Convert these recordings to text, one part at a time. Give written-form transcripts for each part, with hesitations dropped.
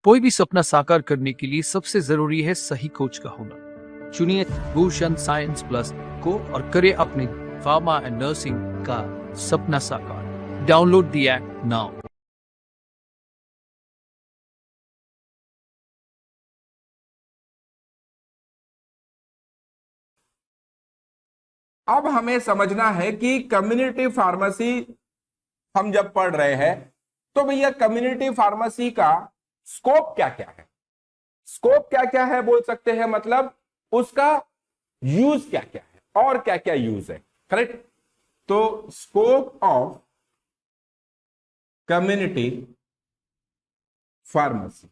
कोई भी सपना साकार करने के लिए सबसे जरूरी है सही कोच का होना। चुनिए भूषण साइंस प्लस को और करें अपने फार्मा एंड नर्सिंग का सपना साकार। Download the app now. अब हमें समझना है कि कम्युनिटी फार्मेसी हम जब पढ़ रहे हैं तो भैया कम्युनिटी फार्मेसी का स्कोप क्या क्या है। स्कोप क्या क्या है बोल सकते हैं, मतलब उसका यूज क्या क्या है और क्या क्या यूज है। करेक्ट। तो scope of community pharmacy,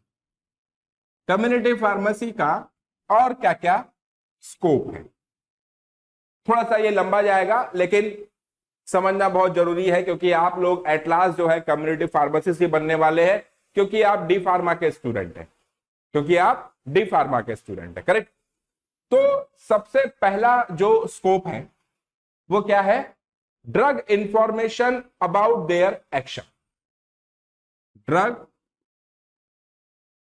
community pharmacy का और क्या क्या स्कोप है। थोड़ा सा ये लंबा जाएगा लेकिन समझना बहुत जरूरी है, क्योंकि आप लोग एट लास्ट जो है कम्युनिटी फार्मासिस्ट ही बनने वाले हैं, क्योंकि आप डी फार्मा के स्टूडेंट हैं, क्योंकि आप डी फार्मा के स्टूडेंट हैं। करेक्ट। तो सबसे पहला जो स्कोप है वो क्या है? Drug information about their action. Drug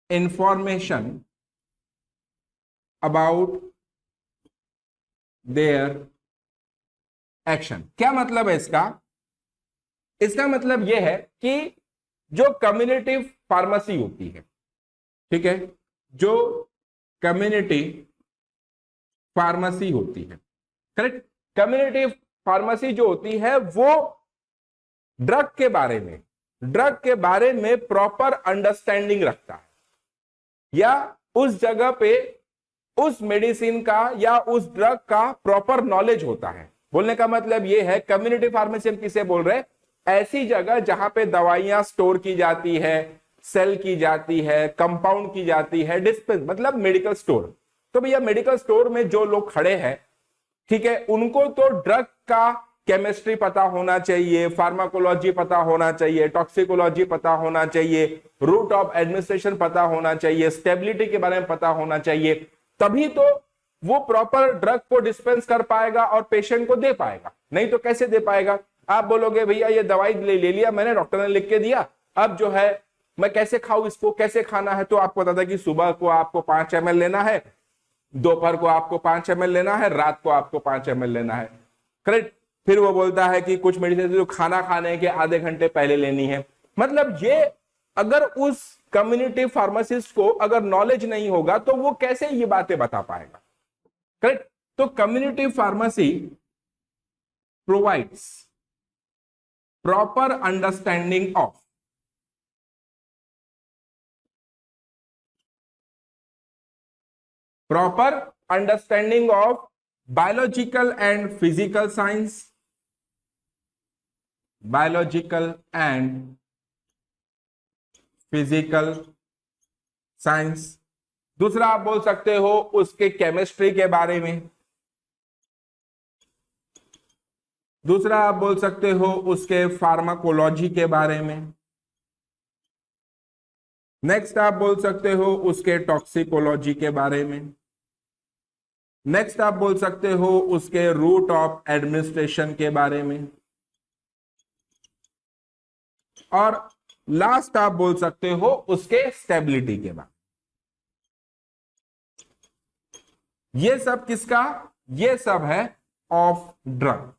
information about their action. क्या मतलब है इसका? इसका मतलब यह है कि जो कम्युनिटी फार्मेसी होती है, ठीक है, जो कम्युनिटी फार्मेसी होती है, करेक्ट, कम्युनिटी फार्मेसी जो होती है वो ड्रग के बारे में प्रॉपर अंडरस्टैंडिंग रखता है, या उस जगह पे उस मेडिसिन का या उस ड्रग का प्रॉपर नॉलेज होता है। बोलने का मतलब यह है, कम्युनिटी फार्मेसी हम किसे बोल रहे हैं? ऐसी जगह जहां पे दवाइयां स्टोर की जाती है, सेल की जाती है, कंपाउंड की जाती है, डिस्पेंस मतलब मेडिकल स्टोर। तो भैया मेडिकल स्टोर में जो लोग खड़े हैं, ठीक है, उनको तो ड्रग का केमिस्ट्री पता होना चाहिए, फार्माकोलॉजी पता होना चाहिए, टॉक्सिकोलॉजी पता होना चाहिए, रूट ऑफ एडमिनिस्ट्रेशन पता होना चाहिए, स्टेबिलिटी के बारे में पता होना चाहिए, तभी तो वो प्रॉपर ड्रग को डिस्पेंस कर पाएगा और पेशेंट को दे पाएगा। नहीं तो कैसे दे पाएगा? आप बोलोगे भैया ये दवाई ले लिया मैंने, डॉक्टर ने लिख के दिया, अब जो है मैं कैसे खाऊं इसको, कैसे खाना है? तो आपको पता था कि सुबह को आपको 5 ml लेना है, दोपहर को आपको 5 ml लेना है, रात को आपको 5 ml लेना है। करेक्ट। फिर वो बोलता है कि कुछ मेडिसिन जो खाना खाने के आधे घंटे पहले लेनी है। मतलब ये अगर उस कम्युनिटी फार्मासिस्ट को अगर नॉलेज नहीं होगा तो वो कैसे ये बातें बता पाएगा। करेक्ट। तो community pharmacy provides proper understanding of biological and physical science, biological and physical science. दूसरा आप बोल सकते हो उसके केमिस्ट्री के बारे में, दूसरा आप बोल सकते हो उसके फार्माकोलॉजी के बारे में, नेक्स्ट आप बोल सकते हो उसके टॉक्सिकोलॉजी के बारे में, नेक्स्ट आप बोल सकते हो उसके रूट ऑफ एडमिनिस्ट्रेशन के बारे में, और लास्ट आप बोल सकते हो उसके स्टेबिलिटी के बारे में। ये सब किसका? ये सब है ऑफ ड्रग।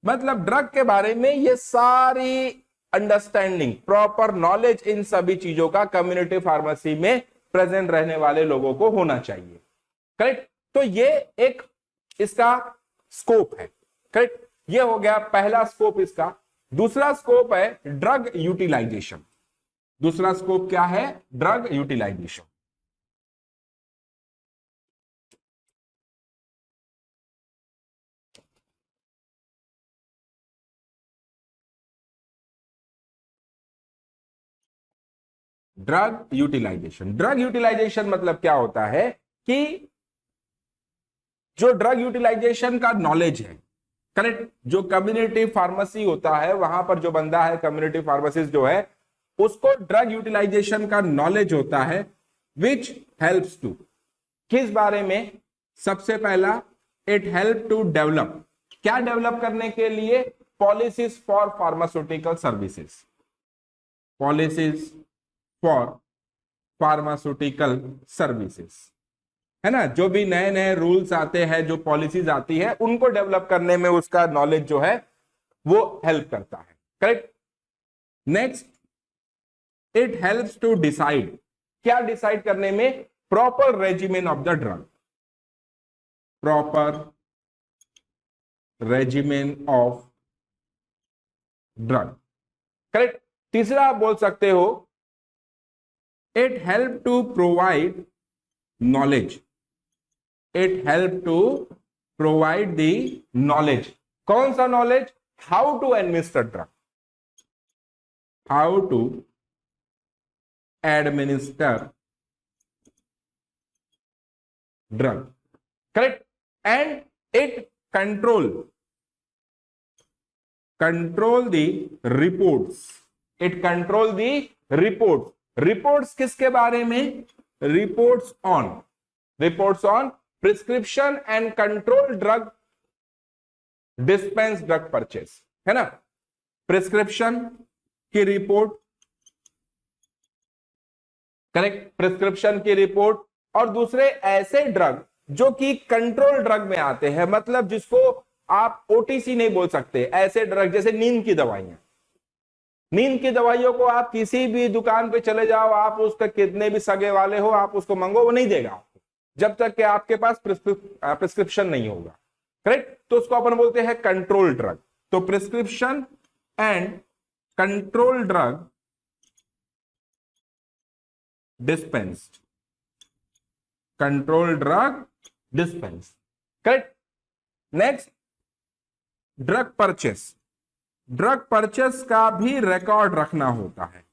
मतलब ड्रग के बारे में ये सारी अंडरस्टैंडिंग, प्रॉपर नॉलेज इन सभी चीजों का कम्युनिटी फार्मेसी में प्रेजेंट रहने वाले लोगों को होना चाहिए। करेक्ट। तो ये एक इसका स्कोप है। करेक्ट। ये हो गया पहला स्कोप इसका। दूसरा स्कोप है ड्रग यूटिलाइजेशन। दूसरा स्कोप क्या है? Drug utilization. Drug utilization, drug utilization मतलब क्या होता है कि जो ड्रग यूटिलाइजेशन का नॉलेज है, करेक्ट, जो कम्युनिटी फार्मेसी होता है वहां पर जो बंदा है कम्युनिटी फार्मासिस्ट जो है उसको ड्रग यूटिलाइजेशन का नॉलेज होता है, विच हेल्प्स टू, किस बारे में? सबसे पहला, इट हेल्प टू डेवलप, क्या डेवलप करने के लिए? Policies for pharmaceutical services, policies for pharmaceutical services, है ना। जो भी नए नए रूल्स आते हैं, जो पॉलिसीज आती है, उनको डेवलप करने में उसका नॉलेज जो है वो हेल्प करता है। Correct. Next, it helps to decide, क्या डिसाइड करने में? Proper regimen of the drug, proper regimen of drug. Correct. तीसरा आप बोल सकते हो, it help to provide knowledge, it help to provide the knowledge. कौन सा knowledge? How to administer drug, how to administer drug. Correct. And it control the reports, it control the report. Reports किसके बारे में? Reports on prescription and control drug dispense drug purchase, है ना। Prescription की report, correct, prescription की report, और दूसरे ऐसे ड्रग जो कि कंट्रोल ड्रग में आते हैं, मतलब जिसको आप ओटीसी नहीं बोल सकते, ऐसे ड्रग जैसे नींद की दवाइयां। नींद की दवाइयों को आप किसी भी दुकान पे चले जाओ, आप उसका कितने भी सगे वाले हो, आप उसको मंगो, वो नहीं देगा आपको जब तक कि आपके पास प्रिस्क्रिप्शन नहीं होगा। करेक्ट। तो उसको अपन बोलते हैं कंट्रोल ड्रग। तो prescription and control drug dispensed, control drug dispense. Correct. Next, drug purchase. Drug purchase का भी रिकॉर्ड रखना होता है,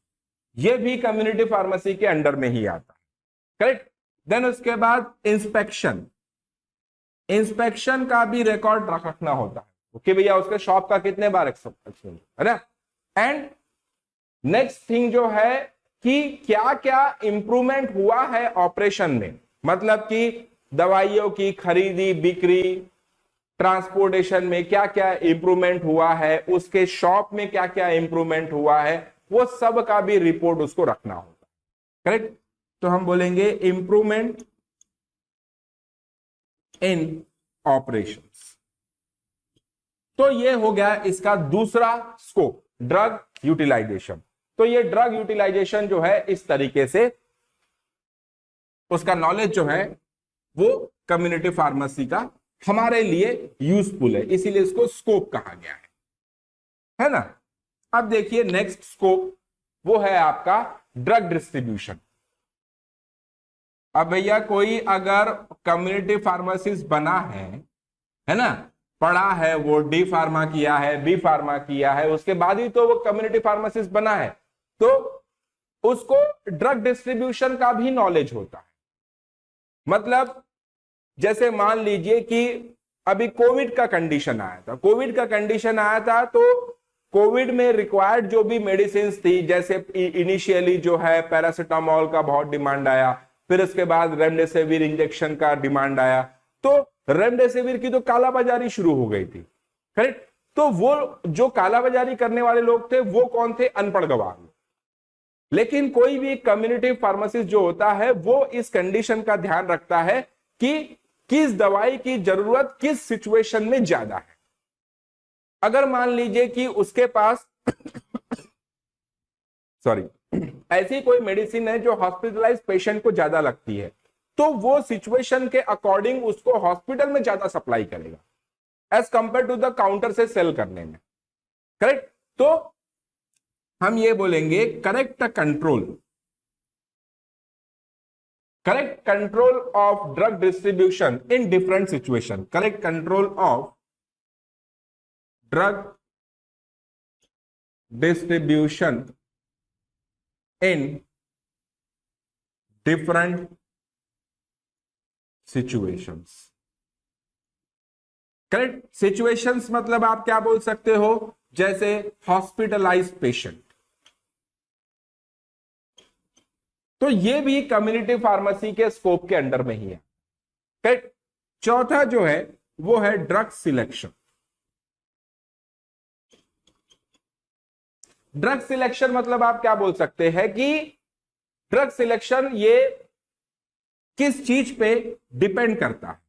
यह भी कम्युनिटी फार्मेसी के अंडर में ही आता है। करेक्ट। देन उसके बाद इंस्पेक्शन, इंस्पेक्शन का भी रिकॉर्ड रखना होता है कि भैया उसके शॉप का कितने बार एक्सपेक्शन, है ना। एंड नेक्स्ट थिंग जो है कि क्या क्या इंप्रूवमेंट हुआ है ऑपरेशन में, मतलब कि दवाइयों की खरीदी बिक्री, ट्रांसपोर्टेशन में क्या क्या इंप्रूवमेंट हुआ है, उसके शॉप में क्या क्या इंप्रूवमेंट हुआ है, वो सब का भी रिपोर्ट उसको रखना होता है। करेक्ट। तो हम बोलेंगे इंप्रूवमेंट इन ऑपरेशंस। तो ये हो गया इसका दूसरा स्कोप, ड्रग यूटिलाइजेशन। तो ये ड्रग यूटिलाइजेशन जो है इस तरीके से उसका नॉलेज जो है वो कम्युनिटी फार्मेसी का हमारे लिए यूजफुल है, इसीलिए इसको स्कोप कहा गया है ना। अब देखिए नेक्स्ट स्कोप वो है आपका ड्रग डिस्ट्रीब्यूशन। अब भैया कोई अगर कम्युनिटी फार्मेसिस्ट बना है ना, पढ़ा है, वो डी फार्मा किया है, बी फार्मा किया है, उसके बाद ही तो वो कम्युनिटी फार्मेसिस्ट बना है, तो उसको ड्रग डिस्ट्रीब्यूशन का भी नॉलेज होता है। मतलब जैसे मान लीजिए कि अभी कोविड का कंडीशन आया था, कोविड का कंडीशन आया था, तो कोविड में रिक्वायर्ड जो भी मेडिसिन थी, जैसे इनिशियली जो है पैरासिटामोल का बहुत डिमांड आया, फिर उसके बाद रेमडेसिविर इंजेक्शन का डिमांड आया, तो रेमडेसिविर की तो कालाबाजारी शुरू हो गई थी। करेक्ट। तो वो जो कालाबाजारी करने वाले लोग थे वो कौन थे? अनपढ़ गवार। लेकिन कोई भी कम्युनिटी फार्मासिस्ट जो होता है वो इस कंडीशन का ध्यान रखता है कि किस दवाई की जरूरत किस सिचुएशन में ज्यादा है। अगर मान लीजिए कि उसके पास ऐसी कोई मेडिसिन है जो हॉस्पिटलाइज पेशेंट को ज्यादा लगती है, तो वो सिचुएशन के अकॉर्डिंग उसको हॉस्पिटल में ज्यादा सप्लाई करेगा as compare to the counter से सेल करने में। करेक्ट। तो हम ये बोलेंगे correct control of drug distribution in different situation, correct control of drug distribution in different situations. Correct. Situations मतलब आप क्या बोल सकते हो? जैसे हॉस्पिटलाइज्ड पेशेंट, तो ये भी कम्युनिटी फार्मेसी के स्कोप के अंडर में ही है। करेक्ट। चौथा जो है वो है ड्रग सिलेक्शन। ड्रग सिलेक्शन मतलब आप क्या बोल सकते हैं कि ड्रग सिलेक्शन ये किस चीज पे डिपेंड करता है,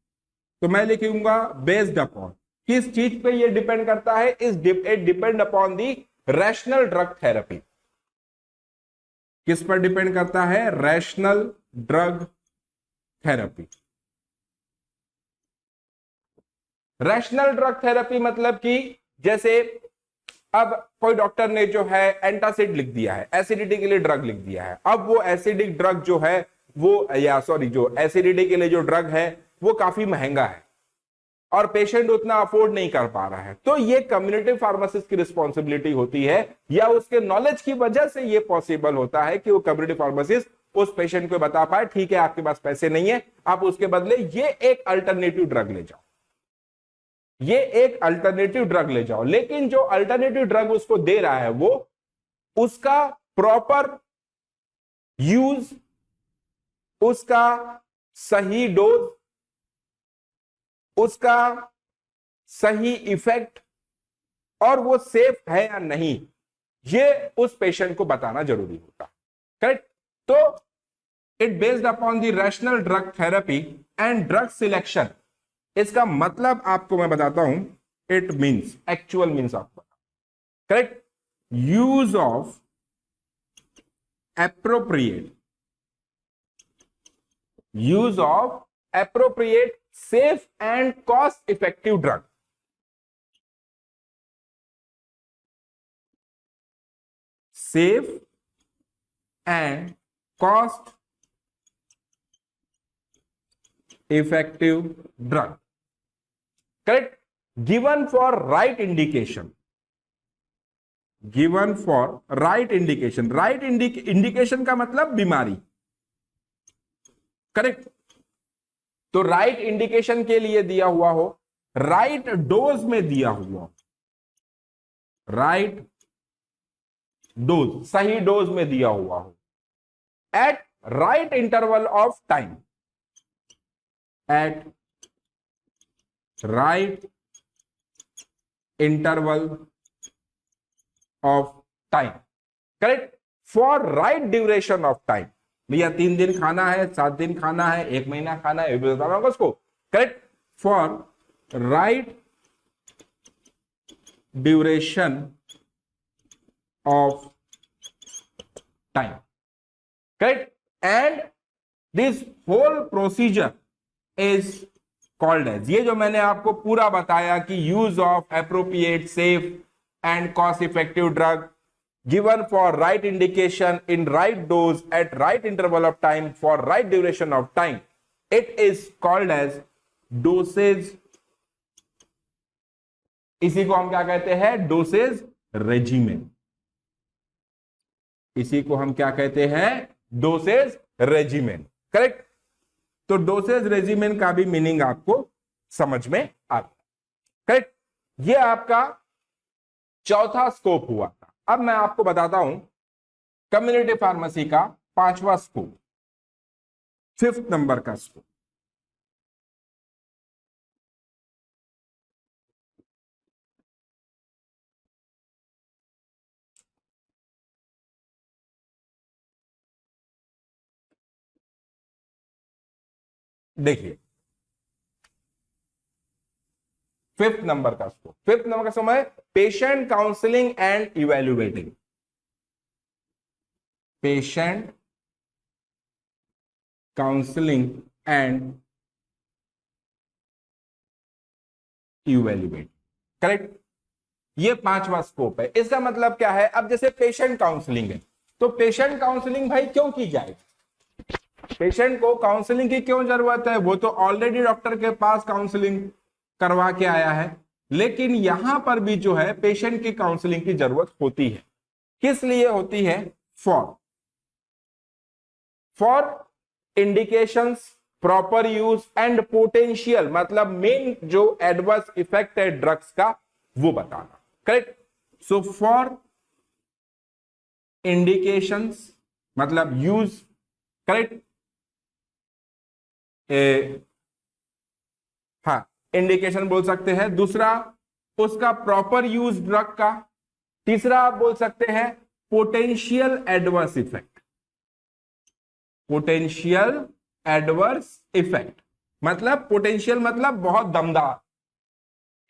तो मैं लिखूंगा बेस्ड अपॉन, किस चीज पे ये डिपेंड करता है, it depend upon the rational drug therapy. किस पर डिपेंड करता है? Rational drug therapy. Rational drug therapy मतलब कि जैसे अब कोई डॉक्टर ने जो है एंटासिड लिख दिया है, एसिडिटी के लिए ड्रग लिख दिया है, अब वो एसिडिक ड्रग जो है वो जो एसिडिटी के लिए जो ड्रग है वो काफी महंगा है और पेशेंट उतना अफोर्ड नहीं कर पा रहा है, तो ये कम्युनिटी फार्मासिस्ट की रिस्पॉन्सिबिलिटी होती है या उसके नॉलेज की वजह से ये पॉसिबल होता है कि वो कम्युनिटी फार्मासिस्ट उस पेशेंट को बता पाए ठीक है आपके पास पैसे नहीं है, आप उसके बदले ये एक अल्टरनेटिव ड्रग ले जाओ, ये एक अल्टरनेटिव ड्रग ले जाओ। लेकिन जो अल्टरनेटिव ड्रग उसको दे रहा है वो उसका प्रॉपर यूज, उसका सही डोज, उसका सही इफेक्ट और वो सेफ है या नहीं, ये उस पेशेंट को बताना जरूरी होता है। करेक्ट? तो it based upon the rational drug therapy and drug selection. इसका मतलब आपको मैं बताता हूं, इट मींस, एक्चुअल मींस आपको, correct, use of appropriate, use of appropriate, safe and cost effective drug, safe and cost effective drug, correct, given for right indication, given for right indication, right indication का मतलब बीमारी, correct, तो right indication के लिए दिया हुआ हो, right dose में दिया हुआ, राइट डोज, सही डोज में दिया हुआ हो, at right interval of time, at right interval of time, correct, for right duration of time. भैया 3 दिन खाना है, 7 दिन खाना है, 1 महीना खाना है, ये भी बता रहा हूं उसको, correct, for right duration of time, correct, and this whole procedure is called as, ये जो मैंने आपको पूरा बताया कि use of appropriate, safe and cost effective drug given for right indication in right dose at right interval of time for right duration of time, it is called as dosage, इसी को हम क्या कहते हैं? डोसेज रेजिमेन, इसी को हम क्या कहते हैं? Dosage regimen, correct. तो डोसेज रेजिमेन का भी मीनिंग आपको समझ में आता है, करेक्ट। ये आपका चौथा स्कोप हुआ था। अब मैं आपको बताता हूं कम्युनिटी फार्मेसी का 5वां स्कोप, 5th नंबर का स्कोप। देखिए 5th नंबर का स्कोप, 5th नंबर का स्कोप है patient counselling and evaluating, patient counselling and evaluate, correct. ये 5वां स्कोप है। इसका मतलब क्या है? अब जैसे पेशेंट काउंसलिंग है, तो पेशेंट काउंसलिंग भाई क्यों की जाए? पेशेंट को काउंसलिंग की क्यों जरूरत है? वो तो ऑलरेडी डॉक्टर के पास काउंसलिंग करवा के आया है, लेकिन यहां पर भी जो है पेशेंट की काउंसलिंग की जरूरत होती है। किस लिए होती है? For indications, proper use and potential, मतलब मेन जो एडवर्स इफेक्ट है ड्रग्स का वो बताना, करेक्ट। सो फॉर इंडिकेशंस मतलब यूज, करेक्ट। हाँ, इंडिकेशन बोल सकते हैं। दूसरा उसका प्रॉपर यूज ड्रग का। तीसरा आप बोल सकते हैं potential adverse effect, potential adverse effect, मतलब पोटेंशियल मतलब बहुत दमदार,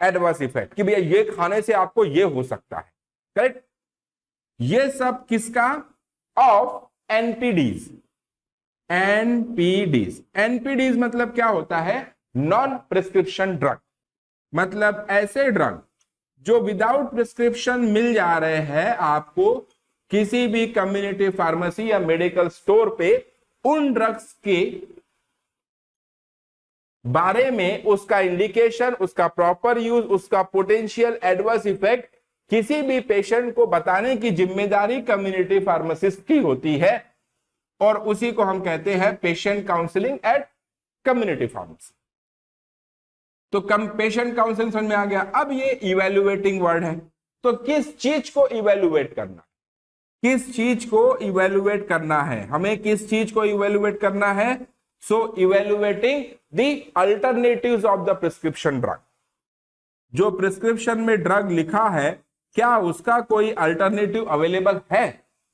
एडवर्स इफेक्ट कि भैया ये खाने से आपको ये हो सकता है, करेक्ट। ये सब किसका? ऑफ एनपीडीज। एनपीडीज, एनपीडीज मतलब क्या होता है? नॉन प्रिस्क्रिप्शन ड्रग, मतलब ऐसे ड्रग जो विदाउट प्रिस्क्रिप्शन मिल जा रहे हैं आपको किसी भी कम्युनिटी फार्मेसी या मेडिकल स्टोर पे। उन ड्रग्स के बारे में, उसका इंडिकेशन, उसका प्रॉपर यूज, उसका पोटेंशियल एडवर्स इफेक्ट किसी भी पेशेंट को बताने की जिम्मेदारी कम्युनिटी फार्मासिस्ट की होती है, और उसी को हम कहते हैं patient counselling at community pharmacy. तो पेशेंट काउंसलिंग समझ में आ गया। अब ये इवेल्युएटिंग वर्ड है, तो किस चीज को इवेल्युएट करना, किस चीज को इवेल्युएट करना है, हमें किस चीज को इवेल्युएट करना है? So evaluating the alternatives of the prescription drug. जो प्रिस्क्रिप्शन में ड्रग लिखा है, क्या उसका कोई अल्टरनेटिव अवेलेबल है?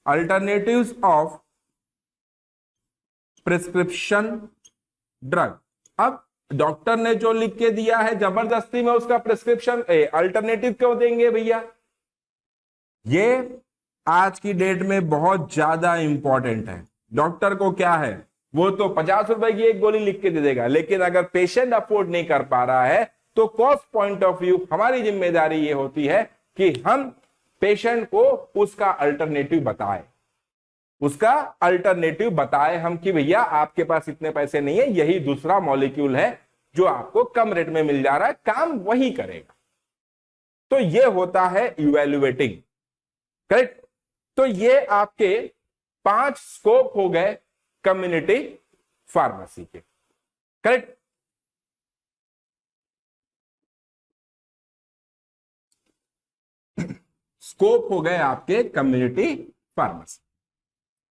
Alternatives of prescription drug. अब डॉक्टर ने जो लिख के दिया है, जबरदस्ती में उसका प्रिस्क्रिप्शन अल्टरनेटिव क्यों देंगे भैया? ये आज की डेट में बहुत ज्यादा इंपॉर्टेंट है। डॉक्टर को क्या है, वो तो 50 रुपए की एक गोली लिख के दे देगा, लेकिन अगर पेशेंट अफोर्ड नहीं कर पा रहा है तो कॉस्ट पॉइंट ऑफ व्यू हमारी जिम्मेदारी ये होती है कि हम पेशेंट को उसका अल्टरनेटिव बताएं, उसका अल्टरनेटिव बताएं हम कि भैया आपके पास इतने पैसे नहीं है, यही दूसरा मॉलिक्यूल है जो आपको कम रेट में मिल जा रहा है, काम वही करेगा। तो ये होता है इवैल्यूएटिंग, करेक्ट। तो ये आपके 5 स्कोप हो गए कम्युनिटी फार्मेसी के, करेक्ट। स्कोप हो गए आपके कम्युनिटी फार्मेसी।